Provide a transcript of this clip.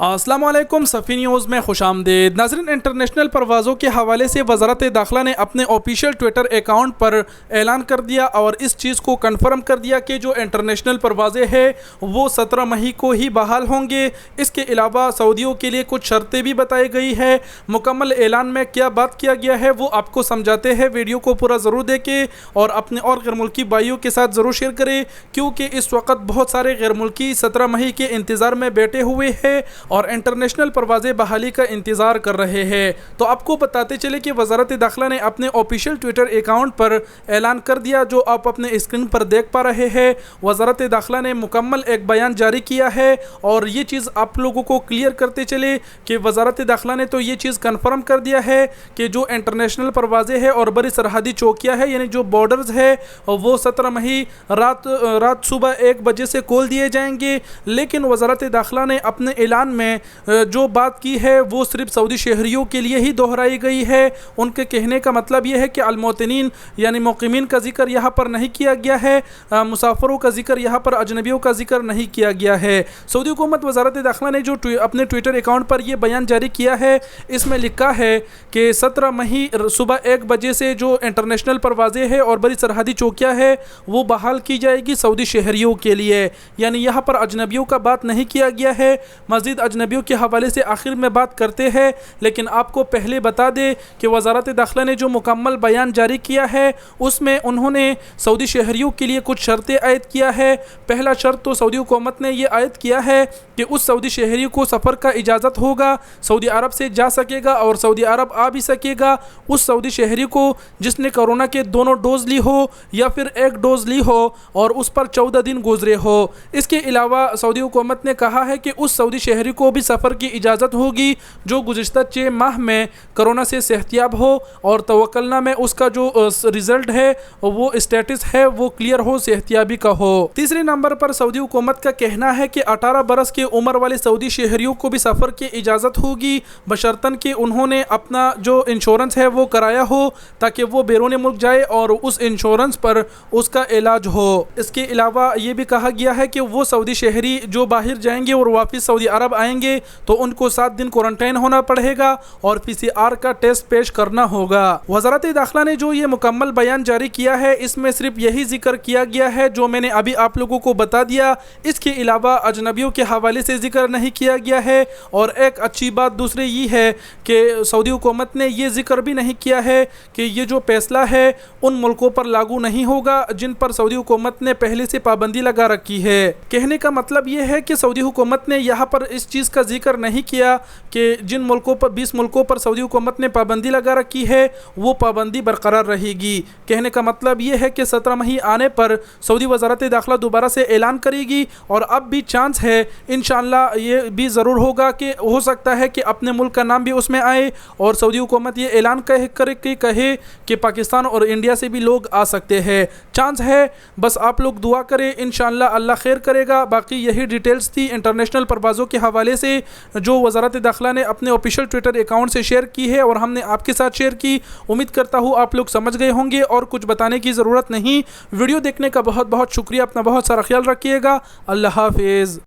अस्सलाम वालेकुम सफ़ी न्यूज़ में खुश आमदीद। नाज़रीन, इंटरनेशनल परवाज़ों के हवाले से वज़ारत दाखिला ने अपने ऑफिशियल ट्विटर अकाउंट पर ऐलान कर दिया और इस चीज़ को कंफर्म कर दिया कि जो इंटरनेशनल परवाज़ें हैं वो 17 मई को ही बहाल होंगे। इसके अलावा सऊदियों के लिए कुछ शर्तें भी बताई गई है। मुकम्मल ऐलान में क्या बात किया गया है वो आपको समझाते हैं। वीडियो को पूरा ज़रूर देखें और अपने और गैर मुल्की भाइयों के साथ ज़रूर शेयर करें, क्योंकि इस वक्त बहुत सारे गैर मुल्की 17 मई के इंतज़ार में बैठे हुए हैं और इंटरनेशनल परवाज़ें बहाली का इंतज़ार कर रहे हैं। तो आपको बताते चले कि वज़ारत दाखिला ने अपने ऑफिशियल ट्विटर अकाउंट पर ऐलान कर दिया, जो आप अपने स्क्रीन पर देख पा रहे हैं। वज़ारत दाखिला ने मुकम्मल एक बयान जारी किया है और ये चीज़ आप लोगों को क्लियर करते चले कि वज़ारत दाखिला ने तो ये चीज़ कन्फर्म कर दिया है कि जो इंटरनेशनल परवाज़ें हैं और बड़ी सरहदी चौकियाँ हैं, यानी जो बॉर्डर्स है, वो 17 मई रात सुबह 1 बजे से खोल दिए जाएंगे। लेकिन वज़ारत दाखिला ने अपने ऐलान में जो बात की है वो सिर्फ सऊदी शहरियों के लिए ही दोहराई गई है। उनके कहने का मतलब ये है कि अलमोतनीन यानी मुकीमीन का जिक्र यहाँ पर नहीं किया गया है, मुसाफिरों का जिक्र यहाँ पर अजनबियों का जिक्र नहीं किया गया है। सऊदी हुकूमत वज़ारत दाखिला ने जो अपने ट्विटर अकाउंट पर यह बयान जारी किया है, इसमें लिखा है कि 17 मई सुबह 1 बजे से जो इंटरनेशनल परवाज़ें हैं और बड़ी सरहदी चौकियाँ हैं वो बहाल की जाएगी सऊदी शहरियों के लिए। यानी यहाँ पर अजनबियों का बात नहीं किया गया है। मज़ीद अजनबियों के हवाले से आखिर में बात करते हैं, लेकिन आपको पहले बता दें कि वज़ारत दाखिला ने जो मुकम्मल बयान जारी किया है उसमें उन्होंने सऊदी शहरियों के लिए कुछ शर्तें आयद किया है। पहला शर्त तो सऊदी हुकूमत ने ये आयद किया है कि उस सऊदी शहरी को सफ़र का इजाज़त होगा, सऊदी अरब से जा सकेगा और सऊदी अरब आ भी सकेगा। उस सऊदी शहरी को जिसने कोरोना के दोनों डोज ली हो या फिर एक डोज ली हो और उस पर 14 दिन गुजरे हो। इसके अलावा सऊदी हुकूमत ने कहा है कि उस सऊदी शहरी को भी सफ़र की इजाज़त होगी जो गुज़िश्ता 6 माह में कोरोना से सेहतियाब हो और तवक्कुलना में उसका जो रिज़ल्ट है वो स्टेटस है वो क्लियर हो, सेहतियाबी का हो। तीसरे नंबर पर सऊदी हुकूमत का कहना है कि 18 बरस की उम्र वाले सऊदी शहरियों को भी सफ़र की इजाज़त होगी, बशर्तन कि उन्होंने अपना जो इंश्योरेंस है वो कराया हो ताकि वो बैरून मुल्क जाए और उस इंश्योरेंस पर उसका इलाज हो। इसके अलावा ये भी कहा गया है कि वो सऊदी शहरी जो बाहर जाएंगे और वापस सऊदी अरब आएंगे तो उनको 7 दिन क्वारंटाइन होना पड़ेगा और PCR का टेस्ट पेश करना होगा। वज़ारत दाखिला ने जो ये मुकम्मल बयान जारी किया है इसमें सिर्फ यही जिक्र किया गया है जो मैंने अभी आप लोगों को बता दिया। इसके अलावा अजनबियों के हवाले से जिक्र नहीं किया गया है। और एक अच्छी बात दूसरी ये है कि सऊदी हुकूमत ने ये जिक्र भी नहीं किया है कि ये जो फैसला है उन मुल्कों पर लागू नहीं होगा जिन पर सऊदी हुकूमत ने पहले से पाबंदी लगा रखी है। कहने का मतलब ये है कि सऊदी हुकूमत ने यहाँ पर इस चीज़ का जिक्र नहीं किया कि जिन मुल्कों पर 20 मुल्कों पर सऊदी हुकूमत ने पाबंदी लगा रखी है वो पाबंदी बरकरार रहेगी। कहने का मतलब ये है कि 17 मई आने पर सऊदी वज़ारत दाखिला दोबारा से ऐलान करेगी और अब भी चांस है इंशाअल्लाह ये भी ज़रूर होगा कि हो सकता है कि अपने मुल्क का नाम भी उसमें आए और सऊदी हुकूमत ये ऐलान कहे कि पाकिस्तान और इंडिया से भी लोग आ सकते हैं। चांस है, बस आप लोग दुआ करें, इंशाअल्लाह अल्लाह खैर करेगा। बाकी यही डिटेल्स थी इंटरनेशनल परवाज़ों के हवाले से जो वज़ारत दाखिला ने अपने ऑफिशियल ट्विटर अकाउंट से शेयर की है और हमने आपके साथ शेयर की। उम्मीद करता हूँ आप लोग समझ गए होंगे और कुछ बताने की ज़रूरत नहीं। वीडियो देखने का बहुत बहुत शुक्रिया। अपना बहुत सारा ख्याल रखिएगा। अल्लाह हाफिज़।